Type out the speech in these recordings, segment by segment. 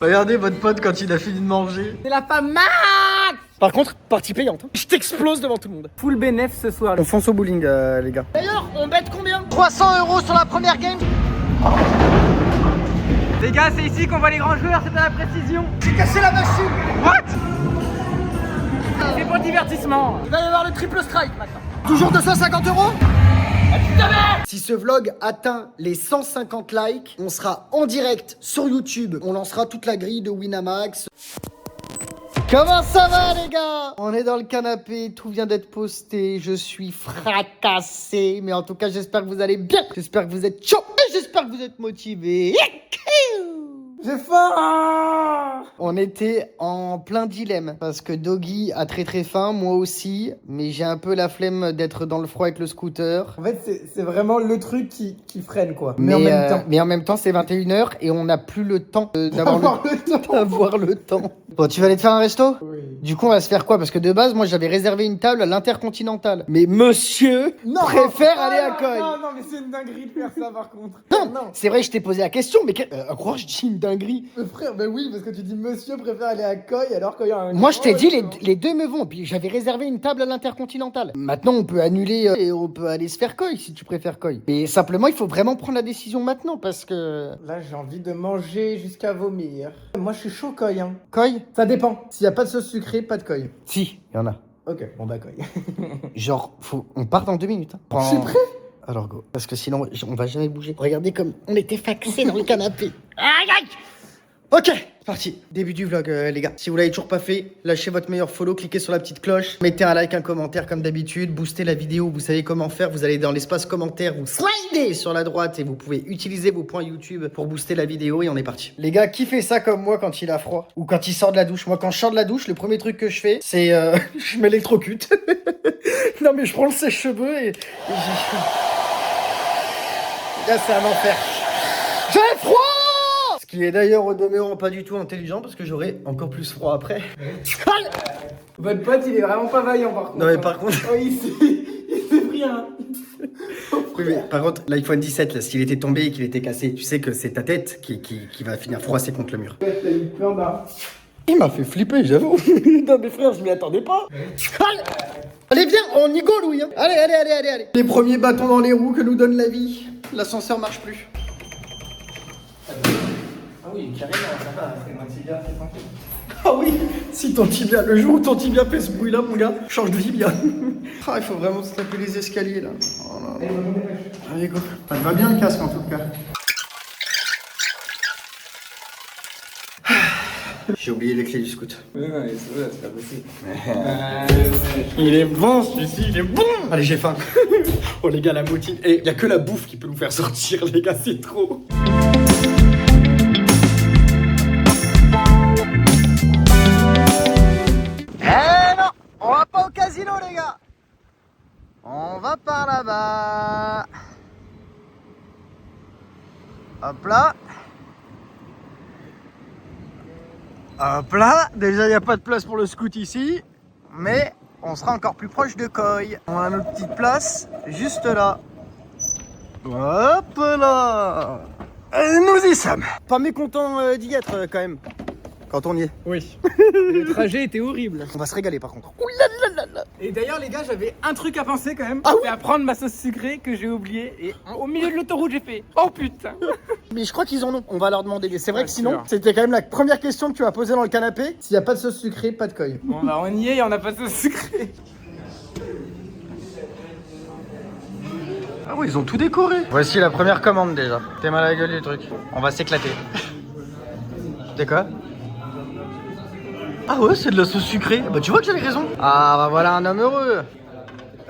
Regardez votre pote quand il a fini de manger. C'est la femme max. Par contre, partie payante. Je t'explose devant tout le monde. Full bénéf ce soir. On fonce au bowling, les gars. D'ailleurs, on bête combien? 300 € sur la première game. Les gars, c'est ici qu'on voit les grands joueurs, c'est à la précision. J'ai cassé la machine. What? C'est pour le divertissement. Il va y avoir le triple strike maintenant. Toujours 250 €. Si ce vlog atteint les 150 likes, on sera en direct sur YouTube. On lancera toute la grille de Winamax. Comment ça va les gars? On est dans le canapé, tout vient d'être posté, je suis fracassé. Mais en tout cas, j'espère que vous allez bien. J'espère que vous êtes chaud et j'espère que vous êtes motivés. J'ai faim. On était en plein dilemme parce que Doggy a très très faim, moi aussi, mais j'ai un peu la flemme d'être dans le froid avec le scooter. En fait, c'est vraiment le truc qui freine quoi. Mais en même temps, c'est 21 h et on n'a plus le temps d'avoir le temps. Bon, tu vas aller te faire un resto? Oui. Du coup, on va se faire quoi? Parce que de base, moi, j'avais réservé une table à l'Intercontinental. Mais monsieur préfère aller à Coy. Non, mais c'est une dinguerie de faire ça par contre. Non, c'est vrai, je t'ai posé la question, mais à croire je dis une dinguerie. Frère, bah oui, parce que tu dis monsieur préfère aller à Coy alors qu'il y a un. Moi, je t'ai dit, les deux me vont. Puis j'avais réservé une table à l'Intercontinental. Maintenant, on peut annuler et on peut aller se faire Coy si tu préfères Coy. Mais simplement, il faut vraiment prendre la décision maintenant parce que. Là, j'ai envie de manger jusqu'à vomir. Moi, je suis chaud Coy, hein. Coy? Ça dépend. S'il y a pas de sauce sucrée, pas de Coy. Si, il y en a. Ok, bon bah Coy. Genre, on part dans 2 minutes. Hein. Je suis prêt. Alors go. Parce que sinon, on va jamais bouger. Regardez comme on était faxés dans le canapé. Aïe aïe. Ok, c'est parti. Début du vlog, les gars. Si vous l'avez toujours pas fait, lâchez votre meilleur follow, cliquez sur la petite cloche, mettez un like, un commentaire comme d'habitude, boostez la vidéo, vous savez comment faire. Vous allez dans l'espace commentaire, vous slidez sur la droite et vous pouvez utiliser vos points YouTube pour booster la vidéo et on est parti. Les gars, qui fait ça comme moi quand il a froid ou quand il sort de la douche? Moi, quand je sors de la douche, le premier truc que je fais, c'est je m'électrocute. Non mais je prends le sèche-cheveux et là, c'est un enfer. J'ai froid! Ce qui est d'ailleurs au demeurant pas du tout intelligent parce que j'aurai encore plus froid après. Votre pote, il est vraiment pas vaillant par contre. Non mais par contre... Oh, il s'est pris un... Oui mais par contre, l'iPhone 17, là, s'il était tombé et qu'il était cassé, tu sais que c'est ta tête qui va finir froissée contre le mur. T'as eu plein d'un. Il m'a fait flipper, j'avoue. Non mais frère, je m'y attendais pas. Allez viens, on y go Louis. Hein. Allez. Les premiers bâtons dans les roues que nous donne la vie. L'ascenseur marche plus. Ah oui, carrément, ça va, c'est mon tibia, c'est tranquille. Ah oui, si ton tibia, le jour où ton tibia fait ce bruit là mon gars, change de tibia. Ah il faut vraiment se taper les escaliers là. Oh là là. Allez go. Ça te va bien le casque en tout cas. J'ai oublié les clés du scout. Non, mais c'est pas possible. Il est bon celui-ci, il est bon. Allez j'ai faim. Oh les gars la moutine. Et y a que la bouffe qui peut nous faire sortir les gars, c'est trop. Eh non, on va pas au casino les gars. On va par là-bas. Hop là. Hop là. Déjà il n'y a pas de place pour le scout ici. Mais on sera encore plus proche de Coy. On a notre petite place juste là. Hop là. Nous y sommes. Pas mécontent d'y être quand même. Quand on y est. Oui. Le trajet était horrible. On va se régaler par contre. Et d'ailleurs, les gars, j'avais un truc à penser quand même. Ah oui. C'est à prendre ma sauce sucrée que j'ai oubliée. Et au milieu de l'autoroute, j'ai fait oh putain. Mais je crois qu'ils en ont. On va leur demander. C'est vrai Ouais, que sinon, sûr. c'était quand même la première question que tu vas poser dans le canapé. S'il n'y a pas de sauce sucrée, pas de Coy. Bon, bah, on y est et on a pas de sauce sucrée. Ah oui, ils ont tout décoré. Voici la première commande déjà. T'es mal à la gueule du truc. On va s'éclater. C'est quoi? Ah ouais, c'est de la sauce sucrée. Bah tu vois que j'avais raison. Ah bah voilà un homme heureux.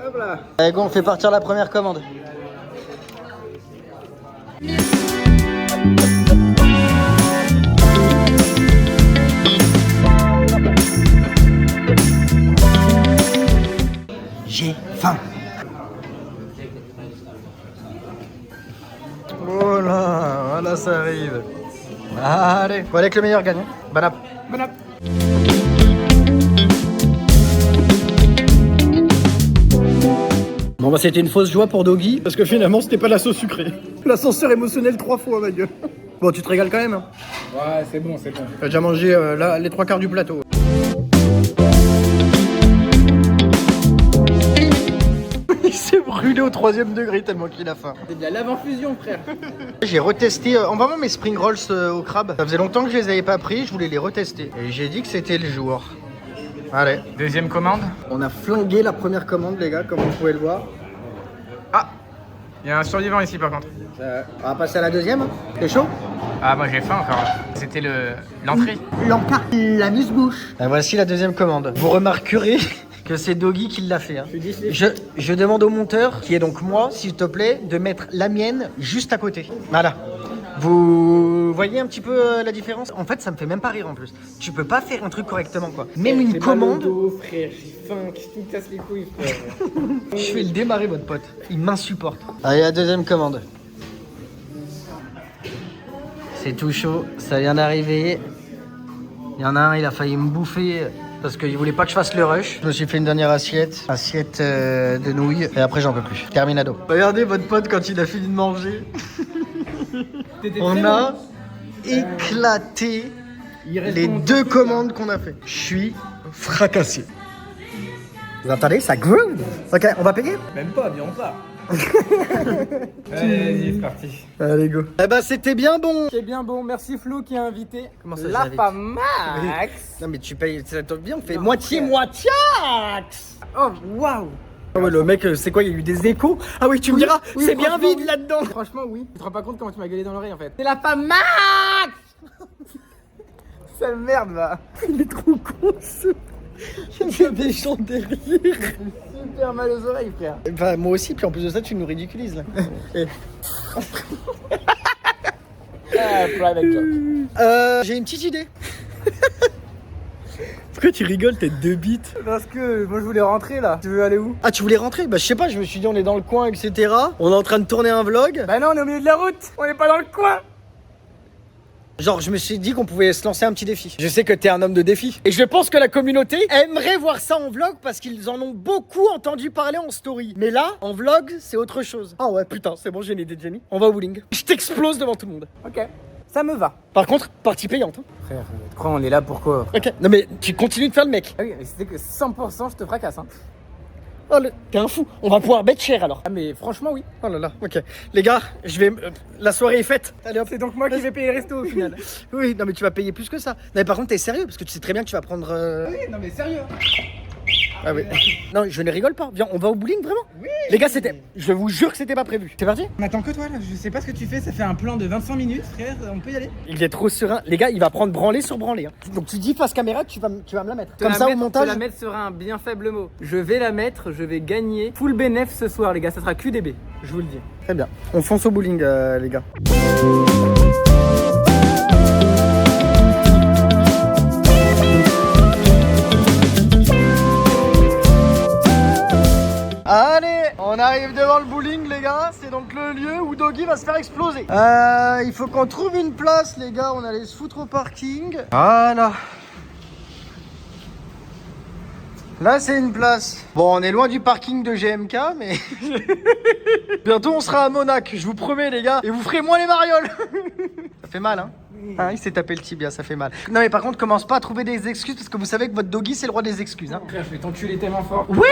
Hop là. Allez go, on fait partir la première commande. J'ai faim. Oh là, voilà ça arrive. Allez, faut aller avec le meilleur gagne. Bon app. Bon app. Bon bah c'était une fausse joie pour Doggy parce que finalement c'était pas la sauce sucrée. L'ascenseur émotionnel 3 fois ma gueule. Bon, tu te régales quand même, hein. Ouais, c'est bon, c'est bon. T'as déjà mangé là, les 3 quarts du plateau. Il s'est brûlé au 3e degré tellement qu'il a faim. C'est de la lave en fusion, frère. J'ai retesté en vraiment mes spring rolls au crabe. Ça faisait longtemps que je les avais pas pris, je voulais les retester. Et j'ai dit que c'était le jour. Allez. Deuxième commande. On a flingué la première commande, les gars, comme vous pouvez le voir. Ah, il y a un survivant ici par contre. On va passer à la deuxième. T'es chaud? Ah, moi j'ai faim encore. C'était l'entrée. L'encart, la bouche. Voici la deuxième commande. Vous remarquerez que c'est Doggy qui l'a fait. Hein. Je demande au monteur, qui est donc moi, s'il te plaît, de mettre la mienne juste à côté. Voilà. Vous voyez un petit peu la différence? En fait, ça me fait même pas rire en plus. Tu peux pas faire un truc correctement, quoi. Même une commande. Frère, j'ai faim. Qu'est-ce que tu me casses les couilles, frère? Je vais le démarrer, votre pote. Il m'insupporte. Allez, la deuxième commande. C'est tout chaud. Ça vient d'arriver. Il y en a un, il a failli me bouffer parce qu'il voulait pas que je fasse le rush. Je me suis fait une dernière assiette. Assiette de nouilles. Et après, j'en peux plus. Terminado. Regardez votre pote quand il a fini de manger. On a éclaté les 2 commandes qu'on a fait. Je suis fracassé. Vous entendez? Ça groove. Ok, on va payer? Même pas, viens, on part. Allez, c'est parti. Allez, go. Eh ben, c'était bien bon. C'est bien bon, merci Flo qui a invité. Comment ça, La j'invite? femme Max. Non, mais tu payes, ça tombe bien, on fait Non, moitié-moitié. Oh, waouh. Ah ouais, le mec, c'est quoi? Il y a eu des échos? Ah oui, tu me diras, oui, c'est bien franchement, vide oui. là-dedans. Franchement, oui. Tu te rends pas compte comment tu m'as gueulé dans l'oreille en fait. C'est la femme Max. Sale merde, va. Il est trop con, ce. Il y a des gens derrière. Super mal aux oreilles, frère. Bah, moi aussi, puis en plus de ça, tu nous ridiculises là. Et- Ah, private joke. J'ai une petite idée. Pourquoi tu rigoles, t'es 2 bits? Parce que moi je voulais rentrer là. Tu veux aller où? Ah, tu voulais rentrer? Bah, je sais pas, je me suis dit, on est dans le coin, etc. On est en train de tourner un vlog. Bah non, on est au milieu de la route. On est pas dans le coin. Genre, je me suis dit qu'on pouvait se lancer un petit défi. Je sais que t'es un homme de défi. Et je pense que la communauté aimerait voir ça en vlog parce qu'ils en ont beaucoup entendu parler en story. Mais là, en vlog, c'est autre chose. Ah ouais, putain, c'est bon, j'ai une idée de Jenny. On va au bowling. Je t'explose devant tout le monde. Ok, ça me va. Par contre, partie payante. Hein. Frère, tu crois on est là pour quoi? Ok. Non mais tu continues de faire le mec. Ah oui, mais c'était que 100% je te fracasse hein. Oh, t'es un fou. On va pouvoir bet cher alors. Ah mais franchement oui. Oh là là, ok. Les gars, je vais... la soirée est faite. Allez hop. C'est donc moi qui vais payer le resto au final. Oui, non mais tu vas payer plus que ça. Non mais par contre, t'es sérieux parce que tu sais très bien que tu vas prendre... Oui, non mais sérieux. Ah oui. Non, je ne rigole pas. Viens, on va au bowling vraiment? Oui. Les gars, c'était... Je vous jure que c'était pas prévu. C'est parti? On attend que toi là, je sais pas ce que tu fais, ça fait un plan de 25 minutes frère, on peut y aller. Il est trop serein. Les gars, il va prendre branlé sur branlé. Hein. Donc tu dis face caméra que tu vas me la mettre. Comme ça au montage. La mettre sera un bien faible mot. Je vais la mettre, je vais gagner full bénéf ce soir les gars, ça sera QDB, je vous le dis. Très bien. On fonce au bowling les gars. Allez, on arrive devant le bowling les gars, c'est donc le lieu où Doggy va se faire exploser. Il faut qu'on trouve une place les gars, on allait se foutre au parking. Voilà. Là c'est une place. Bon on est loin du parking de GMK mais... Bientôt on sera à Monac, je vous promets les gars. Et vous ferez moins les marioles. Ça fait mal hein. Hein, il s'est tapé le tibia, ça fait mal. Non mais par contre commence pas à trouver des excuses parce que vous savez que votre Doggy c'est le roi des excuses hein. Frère, je vais t'enculer tellement fort. Oui.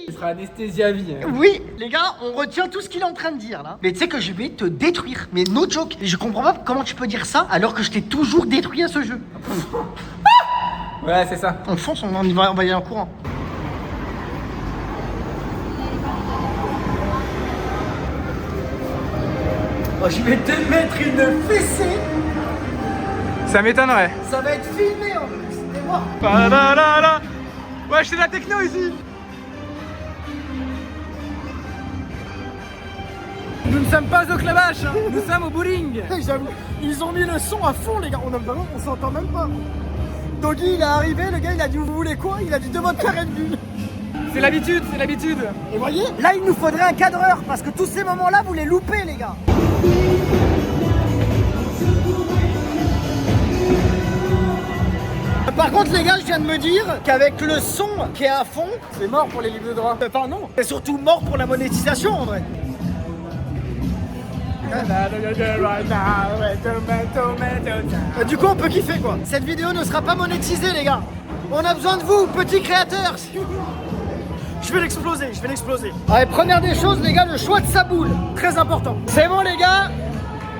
Tu seras anesthésié à vie. Oui, les gars, on retient tout ce qu'il est en train de dire là. Mais tu sais que je vais te détruire. Mais no joke. Et je comprends pas comment tu peux dire ça alors que je t'ai toujours détruit à ce jeu. Ouais, c'est ça. On fonce, on y va y aller en courant. Oh, je vais te mettre une fessée. Ça m'étonnerait. Ça va être filmé en plus. C'est moi. Ouais, c'est de la techno ici. Nous ne sommes pas au clavache, hein. Nous sommes au bowling. J'avoue, ils ont mis le son à fond les gars. On s'entend même pas. Doggy il est arrivé, le gars il a dit vous voulez quoi? Il a dit 2 vodka Red Bull. C'est l'habitude, c'est l'habitude. Et voyez, là il nous faudrait un cadreur parce que tous ces moments-là vous les loupez les gars. Par contre les gars, je viens de me dire qu'avec le son qui est à fond, C'est mort pour les livres de droit. enfin non, c'est surtout mort pour la monétisation en vrai. Du coup, on peut kiffer quoi. Cette vidéo ne sera pas monétisée, les gars. On a besoin de vous, petits créateurs. Je vais l'exploser, je vais l'exploser. Allez, première des choses, les gars, le choix de sa boule. Très important. C'est bon, les gars.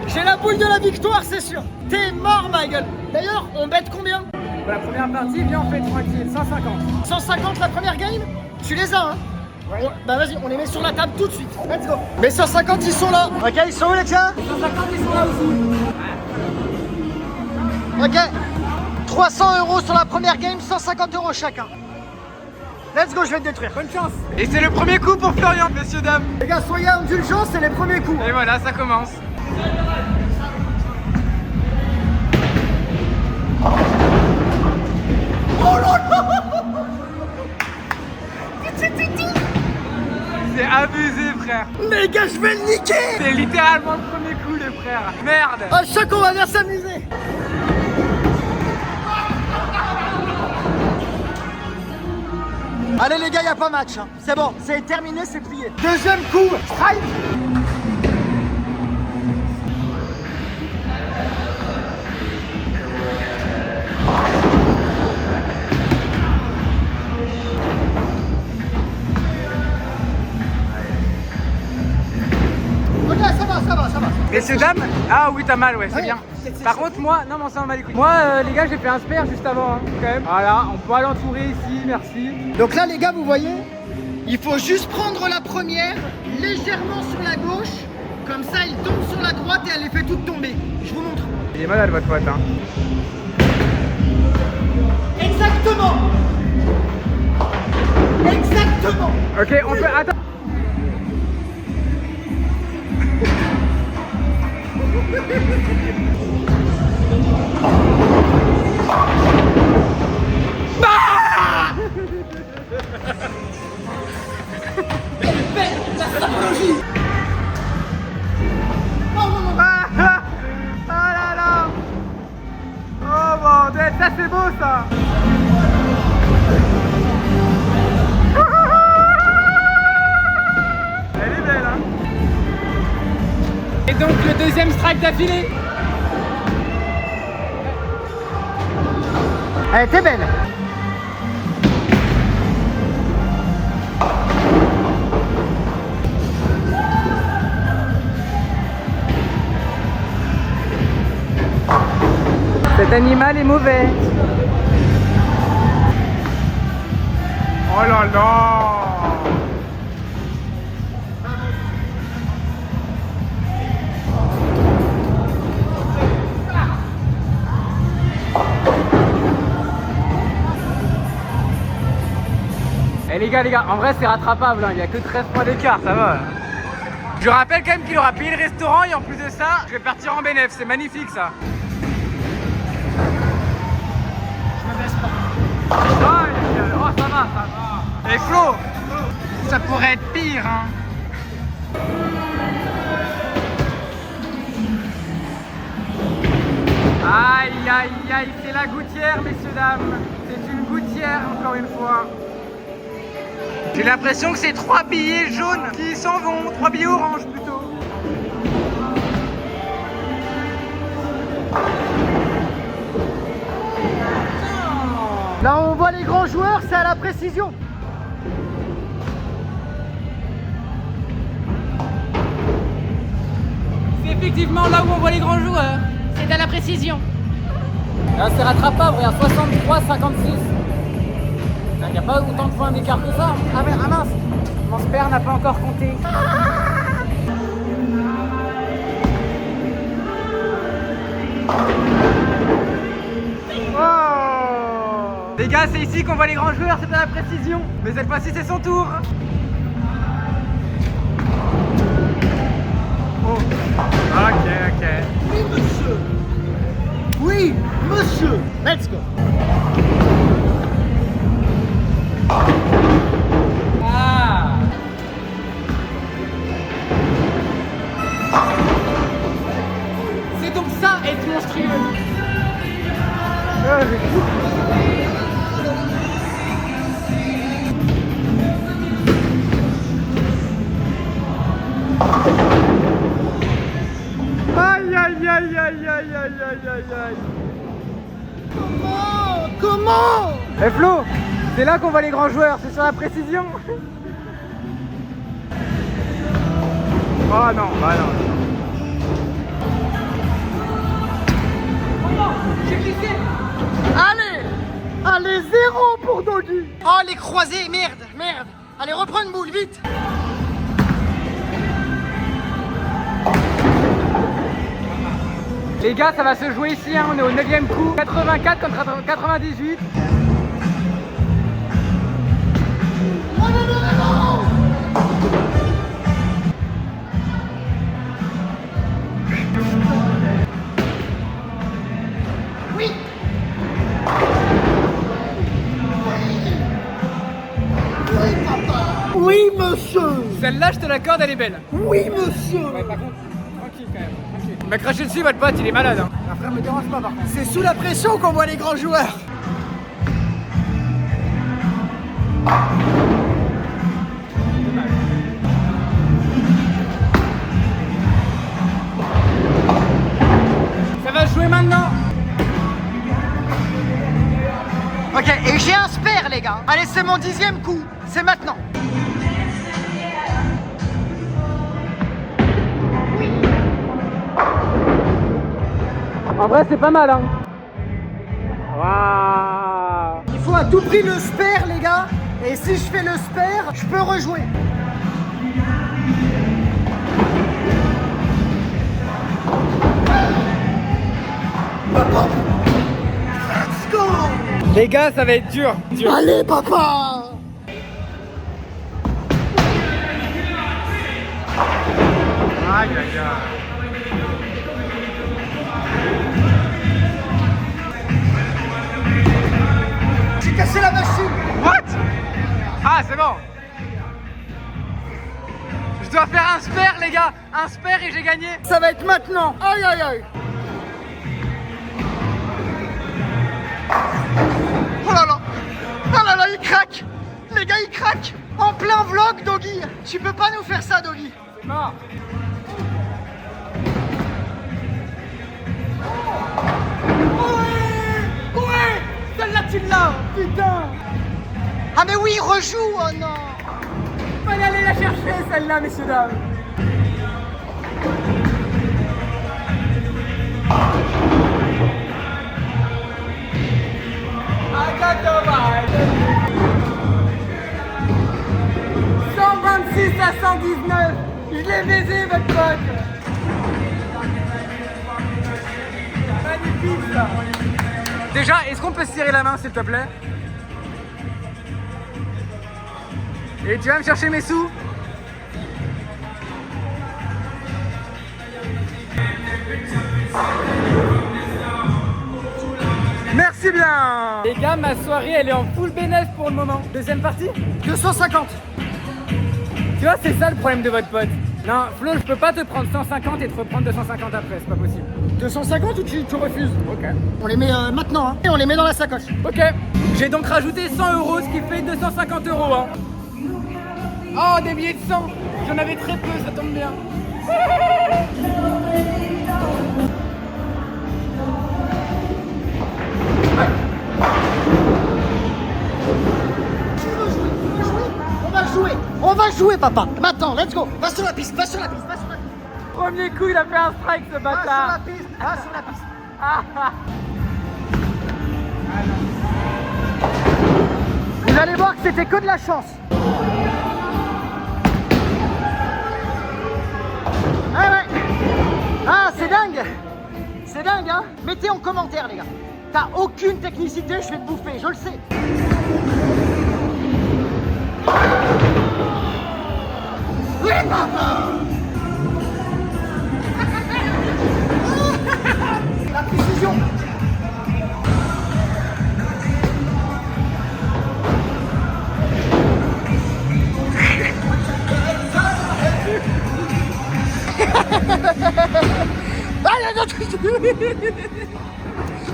J'ai la boule de la victoire, c'est sûr. T'es mort, ma gueule. D'ailleurs, on bête combien? La première partie, viens, on fait tranquille. 150. 150 la première game? Tu les as, hein? Ouais. Bah vas-y, on les met sur la table tout de suite. Let's go. Mais 150, ils sont là. Ok, ils sont où, les gars? 150, ils sont là aussi. Ok. 300 € sur la première game, 150 € chacun. Let's go, je vais te détruire. Bonne chance. Et c'est le premier coup pour Florian, messieurs, dames. Les gars, soyez indulgents, c'est les premiers coups. Et voilà, ça commence. Oh là là. C'est abusé, frère. Les gars, je vais le niquer. C'est littéralement le premier coup, les frères. Merde. À chaque fois, on va bien s'amuser. Allez les gars, y a pas match, hein. C'est bon, c'est terminé, c'est plié. Deuxième coup, strike. Ok, ça va, ça va, ça va. Messieurs, dames. Ah oui, t'as mal, ouais, c'est Ouais, bien. c'est Par sûr. contre, moi, non, mais on s'en bat les couilles. Moi, les gars, j'ai fait un spare juste avant, hein, quand même. Voilà, on peut l'entourer ici, merci. Donc là les gars, vous voyez, il faut juste prendre la première légèrement sur la gauche. Comme ça, il tombe sur la droite et elle les fait toutes tomber. Je vous montre. Il est malade, votre pote, hein. Exactement. Exactement. Ok, on peut. Attends. Ah là là. Oh bordel, ça c'est beau ça. Elle est belle, hein. Et donc le deuxième strike d'affilée. Elle était belle. Cet animal est mauvais. Oh là là. Eh les gars, en vrai c'est rattrapable, hein. Il n'y a que 13 points d'écart, ça va. Je rappelle quand même qu'il aura payé le restaurant et en plus de ça, je vais partir en bénéf, c'est magnifique ça. Oh, ça va, ça va. Et Flo, ça pourrait être pire, hein. Aïe, aïe, aïe, c'est la gouttière, messieurs, dames. C'est une gouttière, encore une fois. J'ai l'impression que c'est 3 billets jaunes qui s'en vont, 3 billets oranges plutôt. Là on voit les grands joueurs, c'est à la précision. C'est effectivement là où on voit les grands joueurs. C'est à la précision. Là c'est rattrapable, regarde, 63, 56. Il n'y a pas autant de points d'écart que ça. Ah mince, mon spare n'a pas encore compté. Oh les gars, c'est ici qu'on voit les grands joueurs, c'est à la précision. Mais cette fois-ci, c'est son tour. Oh. Ok. Oui monsieur. Oui monsieur. Let's go. Ah. C'est donc ça être monstrueux. aïe. Comment? Eh Flo, c'est là qu'on voit les grands joueurs, c'est sur la précision. Oh non, bah non. J'ai glissé. Allez, 0 pour Doggy. Oh, les croisés, merde. Allez, reprends une boule, vite. Les gars, ça va se jouer ici, hein. On est au 9e coup. 84 contre 98. Oui, monsieur. Celle-là, je te l'accorde, elle est belle. Oui, monsieur. Ouais, par contre, tranquille quand même. Tranquille. Il m'a craché dessus, votre pote, il est malade. Hein. Un frère me dérange pas, par contre. C'est sous la pression qu'on voit les grands joueurs. Ça va se jouer maintenant. Ok, et j'ai un spare, les gars. Allez, c'est mon 10e coup. C'est maintenant. En vrai, c'est pas mal, hein. Waouh. Il faut à tout prix le spare, les gars. Et si je fais le spare, je peux rejouer. Let's go. Les gars, ça va être dur. Allez, papa. Aïe, aïe, aïe. J'ai cassé la machine. What? Ah, c'est bon. Je dois faire un spare, les gars. Un spare et j'ai gagné. Ça va être maintenant. Aïe, aïe, aïe. Oh là là. Oh là là, il craque. Les gars, il craque. En plein vlog, Doggy. Tu peux pas nous faire ça, Doggy. C'est mort. Ouais. Celle-là, tu l'as. Putain. Ah mais oui, rejoue. Oh non. Fallait aller la chercher, celle-là, messieurs, dames. I got the vibe. 126 à 119. Je l'ai baisé, votre pote. Magnifique, ça. Déjà, est-ce qu'on peut se serrer la main, s'il te plaît? Et tu vas me chercher mes sous? Merci bien. Les gars, ma soirée, elle est en full bénéf pour le moment. Deuxième partie? 250. Tu vois, c'est ça le problème de votre pote. Non, Flo, je peux pas te prendre 150 et te reprendre 250 après, c'est pas possible. 250 ou tu refuses? Ok. On les met maintenant, hein. Et on les met dans la sacoche. Ok. J'ai donc rajouté 100 euros, ce qui fait 250 euros, hein. Oh, des billets de 100. J'en avais très peu, ça tombe bien. On va jouer, papa. Maintenant, let's go. Va sur la piste, va sur la piste, va sur la piste. Premier coup, il a fait un strike, ce Va sur bâtard. la piste, va sur la piste. Vous allez voir que c'était que de la chance. Ah ouais. Ah, c'est dingue. C'est dingue, hein. Mettez en commentaire, les gars. T'as aucune technicité, je vais te bouffer, je le sais. Oui, papa. La précision.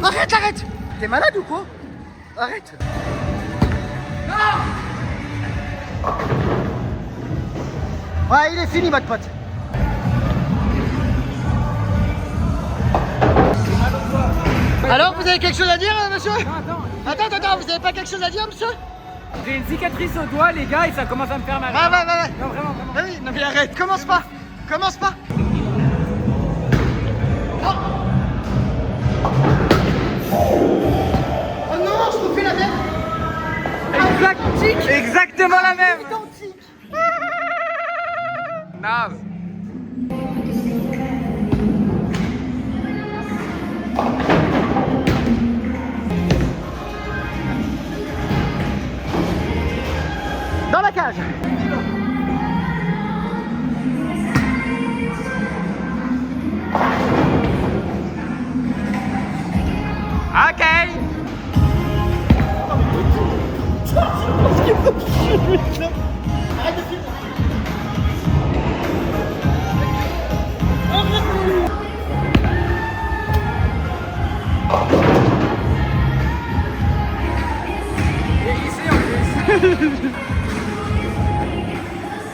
Arrête, arrête. T'es malade ou quoi? Arrête. Ouais, il est fini, votre pote. Alors, vous avez quelque chose à dire, monsieur? Attends. Attends, vous avez pas quelque chose à dire, monsieur? J'ai une cicatrice au doigt, les gars, et ça commence à me faire mal. Ouais. Non, vraiment. Oui, non mais arrête, commence pas. Oh non, je refais la même. Exactement la même. Naze. Dans la cage. Ok.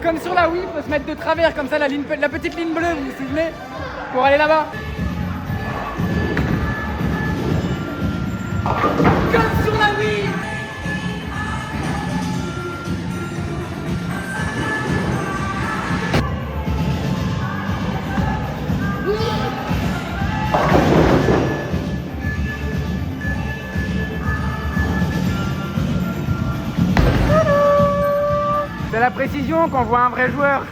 Comme sur la Wii, il faut se mettre de travers, comme ça la petite ligne bleue, vous vous souvenez? Pour aller là-bas. Comme sur la Wii. C'est la précision qu'on voit un vrai joueur.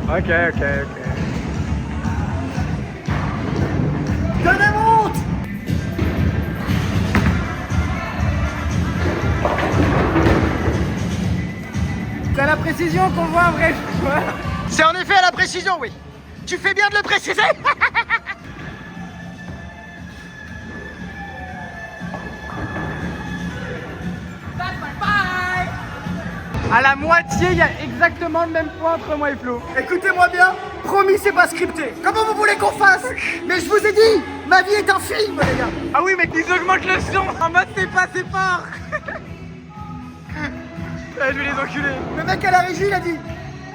Ok. Donnez monte. C'est à la précision qu'on voit un vrai joueur. C'est en effet à la précision, oui. Tu fais bien de le préciser. À la moitié, il y a exactement le même point entre moi et Flo. Écoutez-moi bien, promis c'est pas scripté. Comment vous voulez qu'on fasse? Mais je vous ai dit, ma vie est un film, les gars. Ah oui, mais qu'ils augmentent le son en mode c'est pas, c'est fort. Je vais les enculer. Le mec à la régie, il a dit,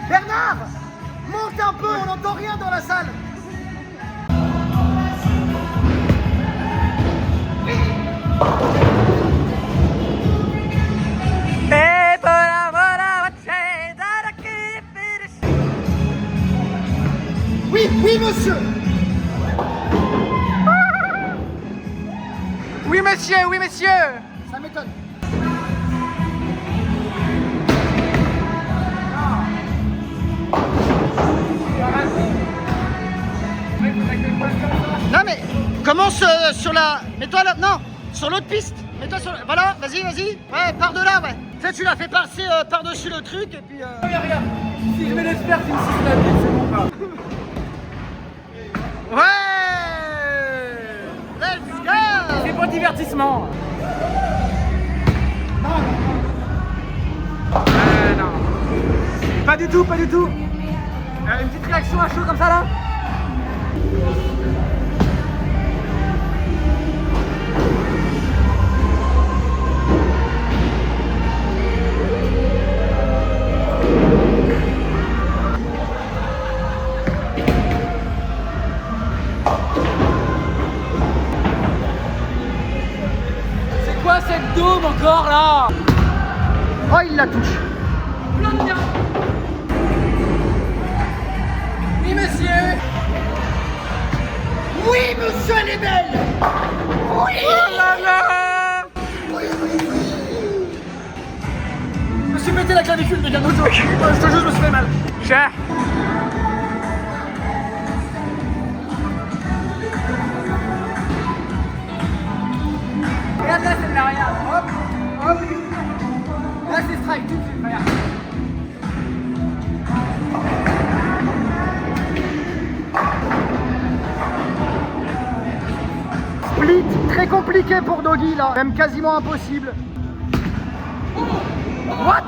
Bernard, monte un peu, on n'entend rien dans la salle. Oui, monsieur. Oui, monsieur. Ça m'étonne. Non mais, commence sur la... Mets-toi là... Non, sur l'autre piste. Mets-toi sur... Voilà, vas-y. Ouais, par de là, ouais. Tu sais, tu l'as fait passer par-dessus le truc et puis... Regarde, si je mets l'expert, tu me suces la vie, c'est bon pas. Ouais. Let's go. C'est pour divertissement. Non. Pas du tout. Une petite réaction à chaud comme ça là. C'est quoi cette dôme encore là? Oh, il la touche. Bien. Oui, monsieur. Oui, monsieur, elle est belle. Oui. Oh là là. Je me suis pété la clavicule, les gars, no joke. Je te jure, je me suis fait mal. Cher. Regarde là, celle-là, regarde. Hop. Là, c'est strike tout de suite, regarde. Split très compliqué pour Doggy là, même quasiment impossible. What?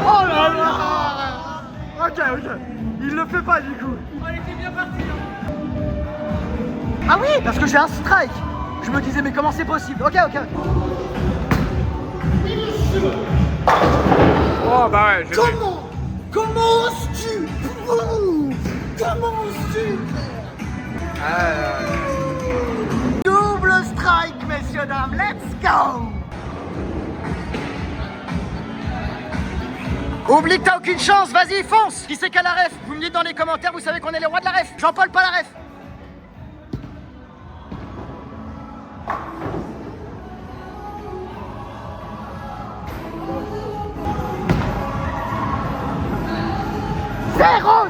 Oh là là. Ok. Il le fait pas du coup. Oh, il était bien parti. Ah oui, parce que j'ai un strike. Je me disais mais comment c'est possible? Ok. Oh bah ouais, je Comment oses-tu? Comment oses-tu? Double strike, messieurs, dames, let's go! Oublie que t'as aucune chance, vas-y, fonce! Qui c'est qui a la ref? Vous me dites dans les commentaires, vous savez qu'on est les rois de la ref. Jean-Paul, pas la ref.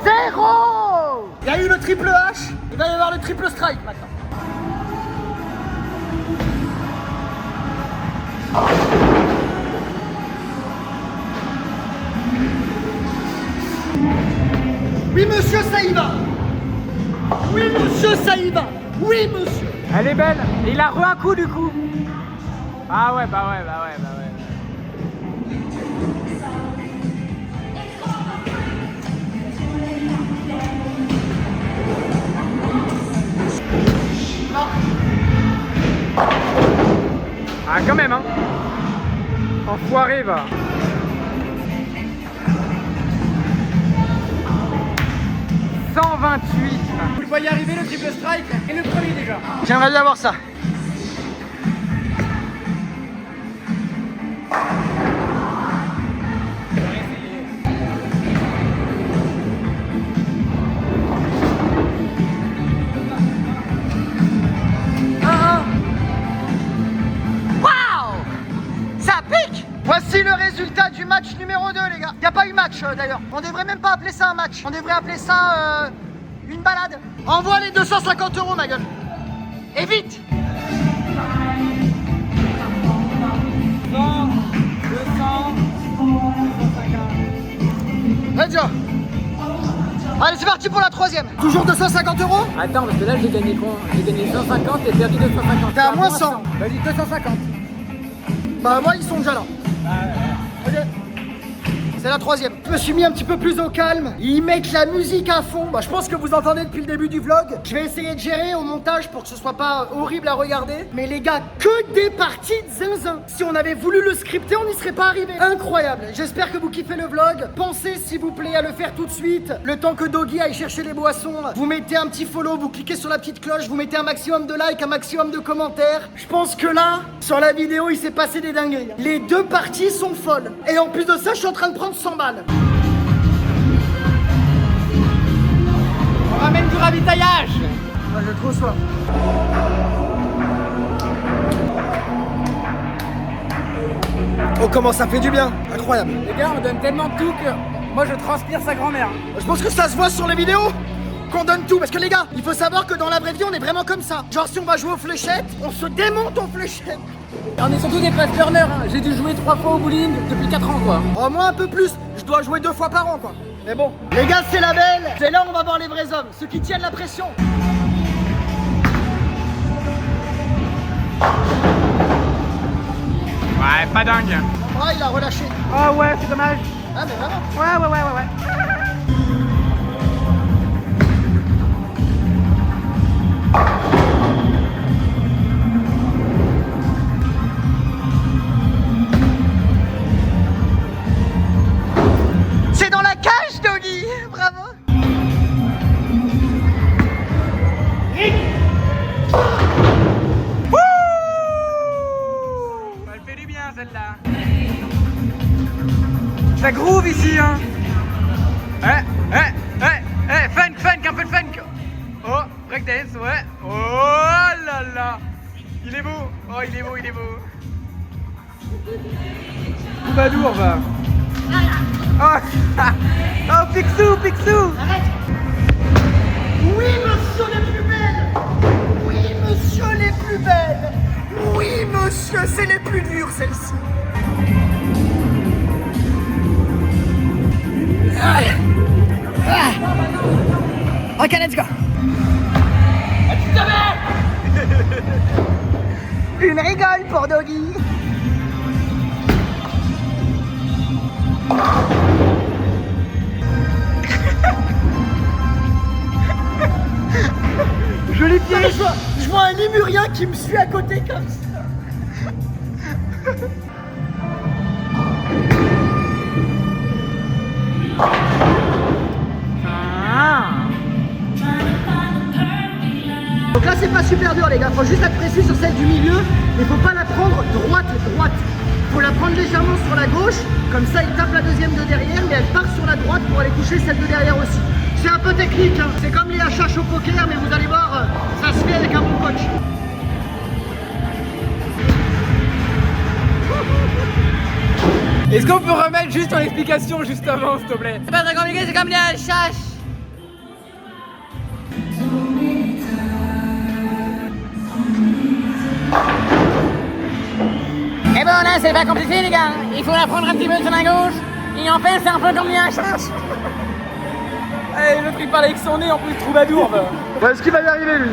Zéro! Il y a eu le triple H, il va y avoir le triple strike maintenant. Oui monsieur, ça y va. Oui monsieur, ça y va. Oui monsieur. Elle est belle. Et il a re un coup du coup. Ah ouais, bah ouais. Ah quand même hein. Enfoiré va. Vous le voyez arriver le triple strike et le premier déjà. J'aimerais bien voir ça. Voici le résultat du match numéro 2 les gars. Il n'y a pas eu match d'ailleurs. On devrait même pas appeler ça un match. On devrait appeler ça une balade. Envoie les 250 € ma gueule. Et vite. 100, 200, 250. Let's go. Allez c'est parti pour la troisième. Toujours 250 €. Attends, parce que là j'ai gagné quoi? J'ai gagné 150 et perdu 250. T'es à moins 100. Vas-y, 250. Bah moi ils sont déjà là. Ok. C'est la troisième. Je me suis mis un petit peu plus au calme. Ils mettent la musique à fond. Bah je pense que vous entendez depuis le début du vlog. Je vais essayer de gérer au montage pour que ce soit pas horrible à regarder. Mais les gars, que des parties de zinzin. Si on avait voulu le scripter, on n'y serait pas arrivé. Incroyable. J'espère que vous kiffez le vlog. Pensez s'il vous plaît à le faire tout de suite. Le temps que Doggy aille chercher les boissons. Vous mettez un petit follow, vous cliquez sur la petite cloche, vous mettez un maximum de likes, un maximum de commentaires. Je pense que là, sur la vidéo, il s'est passé des dingueries. Les deux parties sont folles. Et en plus de ça, je suis en train de prendre 100 balles. On ramène du ravitaillage. Moi j'ai trop soif. Oh comment ça fait du bien. Incroyable. Les gars, on donne tellement de tout que moi je transpire sa grand-mère. Je pense que ça se voit sur les vidéos qu'on donne tout. Parce que les gars, il faut savoir que dans la vraie vie, on est vraiment comme ça. Genre si on va jouer aux fléchettes, on se démonte aux fléchettes. Et on est surtout des fast learners. Hein. J'ai dû jouer 3 fois au bowling depuis 4 ans quoi. Oh moi un peu plus. Je dois jouer 2 fois par an quoi. Mais bon. Les gars, c'est la belle. C'est là où on va voir les vrais hommes. Ceux qui tiennent la pression. Ouais, pas dingue. Ah, il a relâché. Oh ouais, c'est dommage. Ah mais vraiment. Ouais. C'est dans la cage, Doggy. Bravo. Elle fait du bien celle-là. Ça groove ici hein. Funk, un peu de funk. Oh, breakdance, ouais. Oh là là. Il est beau. Oh, il est beau. Troubadour va. Oh, Picsou. Oui, monsieur les plus belles. Oui, monsieur les plus belles. Oui, monsieur, c'est les plus dures, celles-ci. Ok, let's go. Une rigole pour Doggy. Joli pied. Je vois un Lémurien qui me suit à côté comme ça. Donc là c'est pas super dur les gars, faut juste être précis sur celle du milieu, mais faut pas la prendre droite. Faut la prendre légèrement sur la gauche, comme ça il tape la deuxième de derrière, mais elle part sur la droite pour aller toucher celle de derrière aussi. C'est un peu technique, hein. C'est comme les HH au poker, mais vous allez voir, ça se fait avec un bon coach. Est-ce qu'on peut remettre juste ton explication juste avant, s'il te plaît? C'est pas très compliqué, c'est comme les HH. Et bon là c'est pas compliqué les gars, il faut la prendre un petit peu sur la gauche, et en fait c'est un peu comme les HH. Hey, le truc parle avec son nez en plus troubadour. Ouais, est-ce qu'il va y arriver lui?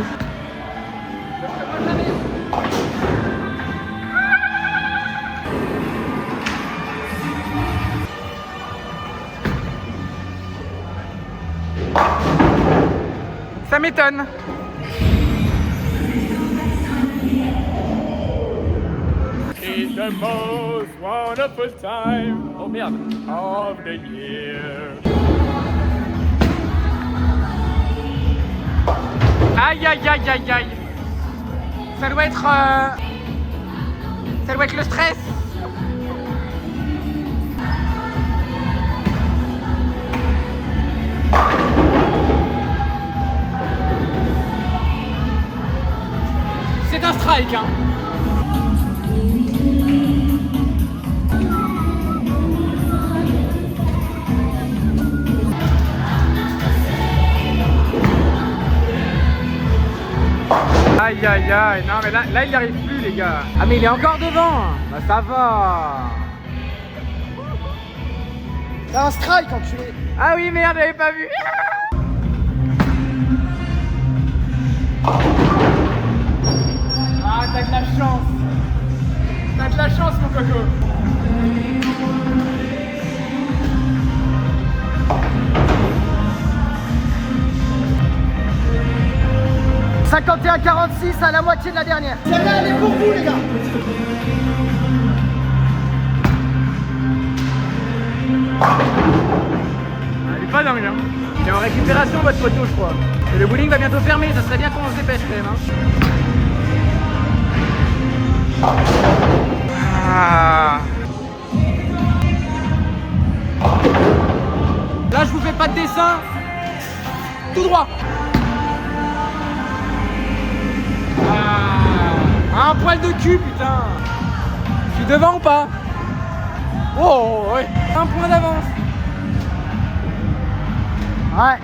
Ça m'étonne. It's the most wonderful time, oh merde, of the year. Aïe aïe aïe aïe aïe. Ça doit être le stress. C'est un strike hein. Aïe aïe aïe, non mais là il n'y arrive plus les gars. Ah mais il est encore devant. Bah ça va. T'as un strike enculé. Ah oui merde, j'avais pas vu. Ah t'as de la chance. T'as de la chance mon coco. « 51-46 à la moitié de la dernière. Celle-là, elle est pour vous, les gars. Elle est pas dingue hein. Il est en récupération votre poteau je crois. Et le bowling va bientôt fermer, ça serait bien qu'on se dépêche quand même hein. Ah. Là je vous fais pas de dessin. Tout droit. Ah, un poil de cul putain. Je suis devant ou pas? Oh ouais. Un point d'avance. Ouais.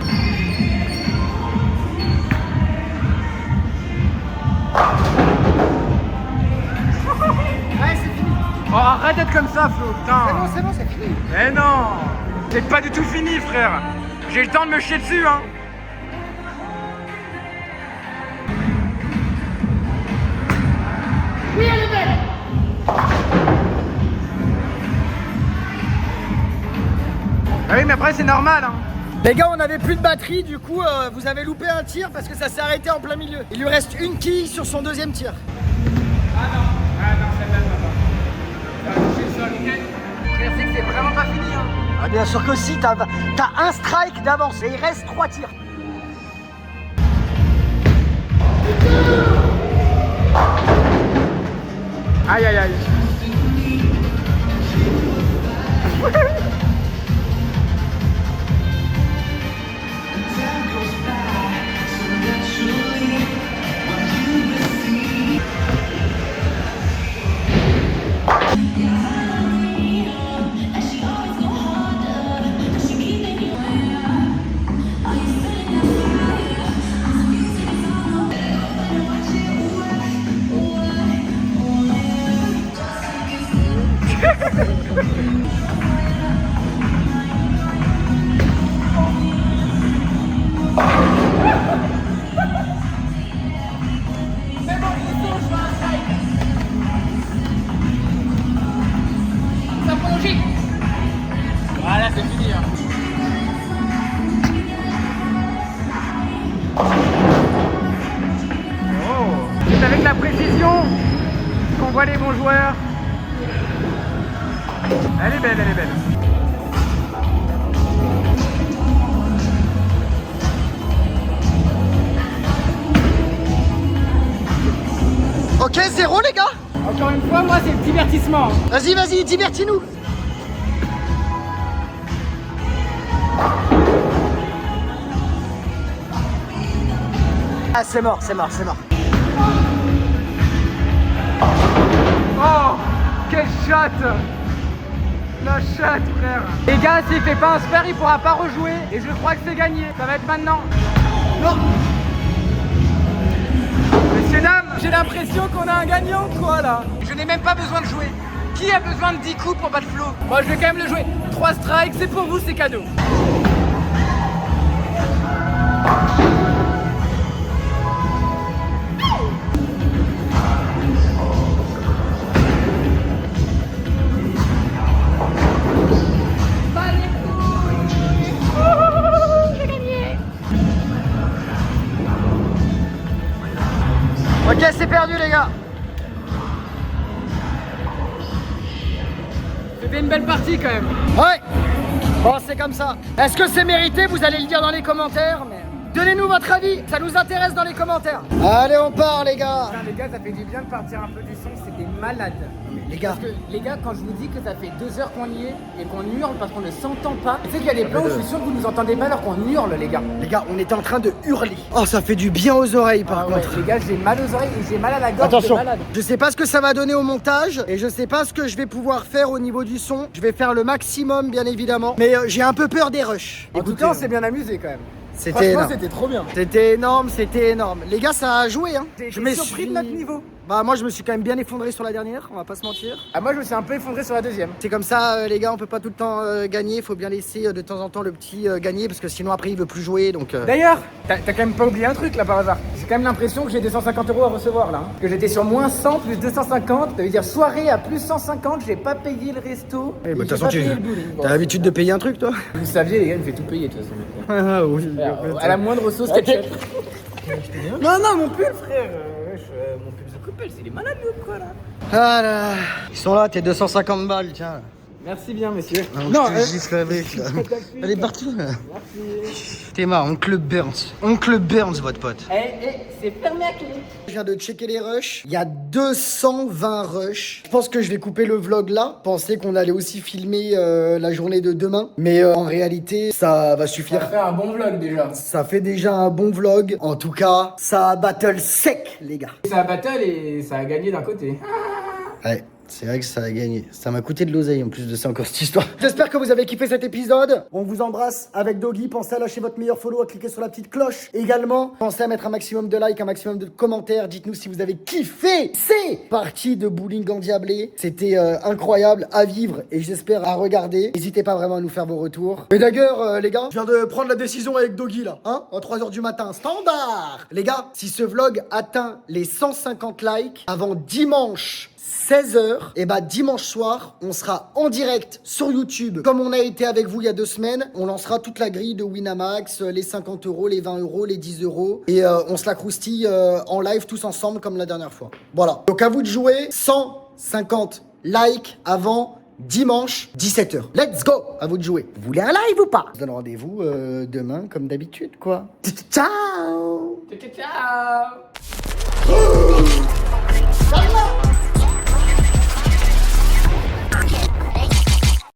Ouais, c'est fini. Oh arrête d'être comme ça Flo, putain. C'est bon, c'est fini. Mais non. C'est pas du tout fini frère. J'ai le temps de me chier dessus hein. Oui, elle est belle. Ah oui mais après c'est normal hein. Les gars, on avait plus de batterie, du coup, vous avez loupé un tir parce que ça s'est arrêté en plein milieu. Il lui reste une quille sur son deuxième tir. Ah non, celle-là ça va. Ça va toucher le sol, ok. Je sais que c'est vraiment pas fini hein. Ah, bien sûr que si, t'as un strike d'avance et il reste 3 tirs. Aïe aïe aïe. Voilà, c'est fini. Hein. Oh, c'est avec la précision qu'on voit les bons joueurs. Elle est belle, elle est belle. 0 les gars. Encore une fois, moi, c'est le divertissement. Vas-y, vas-y, divertis-nous. Ah, c'est mort, c'est mort, c'est mort. Oh, quelle chatte! La chatte, frère! Les gars, s'il fait pas un super, il pourra pas rejouer. Et je crois que c'est gagné. Ça va être maintenant. Non. Messieurs, dames, j'ai l'impression qu'on a un gagnant, quoi, là. Je n'ai même pas besoin de jouer. Qui a besoin de 10 coups pour battre Flo? Moi, je vais quand même le jouer. 3 strikes, c'est pour vous, c'est cadeau. Ok, c'est perdu les gars. C'était une belle partie, quand même. Ouais. Bon, c'est comme ça. Est-ce que c'est mérité? Vous allez le dire dans les commentaires. Mais donnez-nous votre avis. Ça nous intéresse dans les commentaires. Allez, on part les gars. Putain, les gars, ça fait du bien de partir un peu du son, c'était malade. Les gars. Parce que, les gars, quand je vous dis que ça fait 2 heures qu'on y est et qu'on hurle parce qu'on ne s'entend pas, tu sais qu'il y a des plans où je suis sûr que vous nous entendez pas alors qu'on hurle, les gars. Les gars, on était en train de hurler. Oh, ça fait du bien aux oreilles par Ah ouais, contre. les gars, j'ai mal aux oreilles et j'ai mal à la gorge. Attention, de malade. je sais pas ce que ça va donner au montage et je sais pas ce que je vais pouvoir faire au niveau du son. Je vais faire le maximum bien évidemment, mais j'ai un peu peur des rushs. En tout cas, on s'est bien amusé quand même. C'était Franchement, énorme. c'était trop bien. C'était énorme, c'était énorme. Les gars, ça a joué hein. J'ai Je été me surpris suis- de notre niveau. Bah moi je me suis quand même bien effondré sur la dernière, on va pas se mentir. Ah, moi, je me suis un peu effondré sur la deuxième. C'est comme ça les gars, on peut pas tout le temps gagner, faut bien laisser de temps en temps le petit gagner parce que sinon après il veut plus jouer donc D'ailleurs, t'as quand même pas oublié un truc là par hasard. J'ai quand même l'impression que j'ai 250 € à recevoir là. Que j'étais sur moins 100 plus 250. Ça veut dire soirée à plus 150, j'ai pas payé le resto. Eh, et bah, de toute j'ai façon, pas tu payé le bowling. Bon. as l'habitude de payer un truc toi. Vous saviez, les gars, il me fait tout payer de toute façon. Ah oui. Alors, à la moindre sauce ketchup. Non, non, mon pull, frère. Mon pull de coupelle, c'est les malades, ou quoi là? Ah là, ils sont là, tes 250 balles, tiens. Merci bien, messieurs. Non, juste avec là. Elle est partout là. Merci. T'es marre, Oncle Burns. Oncle Burns, votre pote. C'est fermé à clé. Je viens de checker les rushs. Il y a 220 rushs. Je pense que je vais couper le vlog là. Je pensais qu'on allait aussi filmer la journée de demain. Mais en réalité, ça va Ça suffire. va faire un bon vlog déjà. Ça fait déjà un bon vlog. En tout cas, ça a battle sec, les gars. Ça a battle et ça a gagné d'un côté. Ouais. C'est vrai que ça a gagné. Ça m'a coûté de l'oseille en plus de ça encore cette histoire. J'espère que vous avez kiffé cet épisode. On vous embrasse avec Doggy. Pensez à lâcher votre meilleur follow, à cliquer sur la petite cloche. Également, pensez à mettre un maximum de likes, un maximum de commentaires. Dites-nous si vous avez kiffé ces parties de bowling endiablé. C'était incroyable à vivre et j'espère à regarder. N'hésitez pas vraiment à nous faire vos retours. Et d'ailleurs, les gars, je viens de prendre la décision avec Doggy là. Hein, à 3h du matin, standard. Les gars, si ce vlog atteint les 150 likes avant dimanche 16h, et bah dimanche soir, on sera en direct sur YouTube. Comme on a été avec vous il y a 2 semaines, on lancera toute la grille de Winamax, les 50 €, les 20 €, les 10 €. Et on se la croustille en live tous ensemble comme la dernière fois. Voilà. Donc à vous de jouer. 150 likes avant dimanche 17h. Let's go. À vous de jouer. Vous voulez un live ou pas? Je vous donne rendez-vous demain comme d'habitude quoi. Ciao. Ciao. Ciao.